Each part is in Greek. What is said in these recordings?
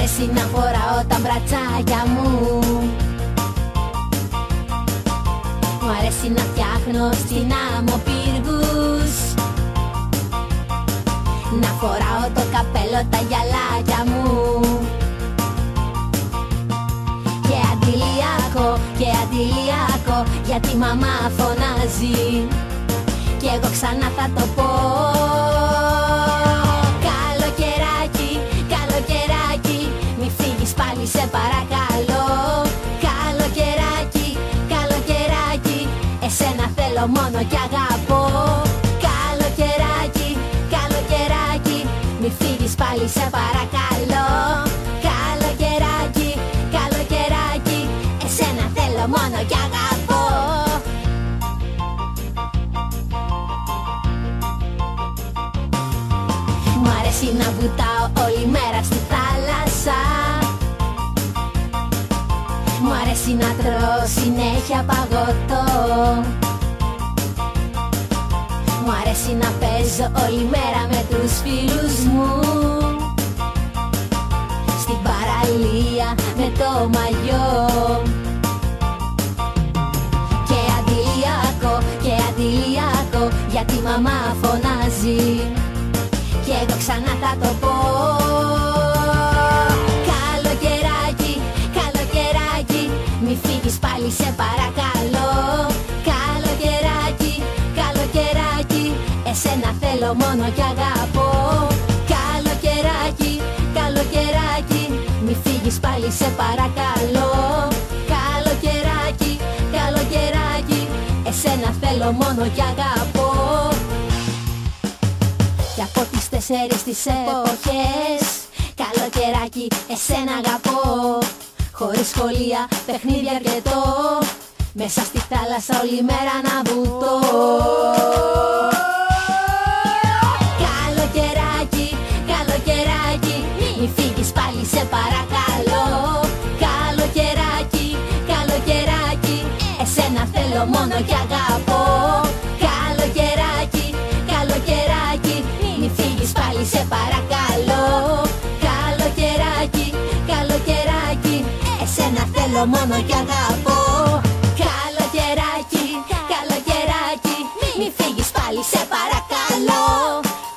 αρέσει να φοράω τα μπρατσάκια μου. Μου αρέσει να φτιάχνω στην άμμο πύργους, να φοράω το καπέλο τα γυαλάκια μου. Και αντιλιακό, γιατί η μαμά φωνάζει κι εγώ ξανά θα το πω. Καλοκαιράκι, καλοκαιράκι, μη φύγεις πάλι σε παρακαλώ. Καλοκαιράκι, καλοκαιράκι, εσένα θέλω μόνο κι αγαπώ. Καλοκαιράκι, καλοκαιράκι, μη φύγεις πάλι σε παρακαλώ. Καλοκαιράκι, καλοκαιράκι, εσένα θέλω μόνο κι αγαπώ. Μου αρέσει να βουτάω όλη μέρα στη θάλασσα. Μου αρέσει να τρώω συνέχεια παγωτό. Μου αρέσει να παίζω όλη μέρα με τους φίλους μου στην παραλία με το μαγιό. Και αντιλιακό, γιατί η μαμά φωνάζει κι εγώ ξανά θα το πω. Καλοκαιράκι, καλοκαιράκι, μη φύγεις πάλι σε παρακαλώ. Καλοκαιράκι, καλοκαιράκι, εσένα θέλω μόνο κι αγαπώ. Καλοκαιράκι, καλοκαιράκι, μη φύγεις πάλι σε παρακαλώ. Καλοκαιράκι, καλοκαιράκι, εσένα θέλω μόνο κι αγαπώ. Και από τις 4 τις εποχές, καλοκαιράκι, εσένα αγαπώ. Χωρίς σχολεία, παιχνίδι αρκετό, μέσα στη θάλασσα όλη μέρα να βουτώ. Καλοκαιράκι, καλοκαιράκι, μη φύγεις πάλι σε παρακαλώ. Καλοκαιράκι, καλοκαιράκι, εσένα θέλω μόνο κι αγαπώ. Καλοκαιράκι, καλοκαιράκι, μη φύγεις πάλι σε παρακαλώ. Καλοκαιράκι, καλοκαιράκι, εσένα θέλω μόνο κι αγαπώ. Καλοκαιράκι, καλοκαιράκι, μη φύγεις πάλι σε παρακαλώ.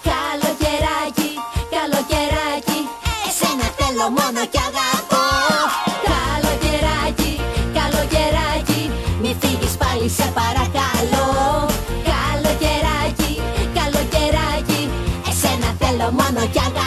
Καλοκαιράκι, καλοκαιράκι, εσένα θέλω μόνο κι αγαπώ. Καλοκαιράκι, καλοκαιράκι, μη φύγεις πάλι σε παρακαλώ. Καλοκαιράκι, καλοκαιράκι, εσένα θέλω μόνο κι αγαπώ.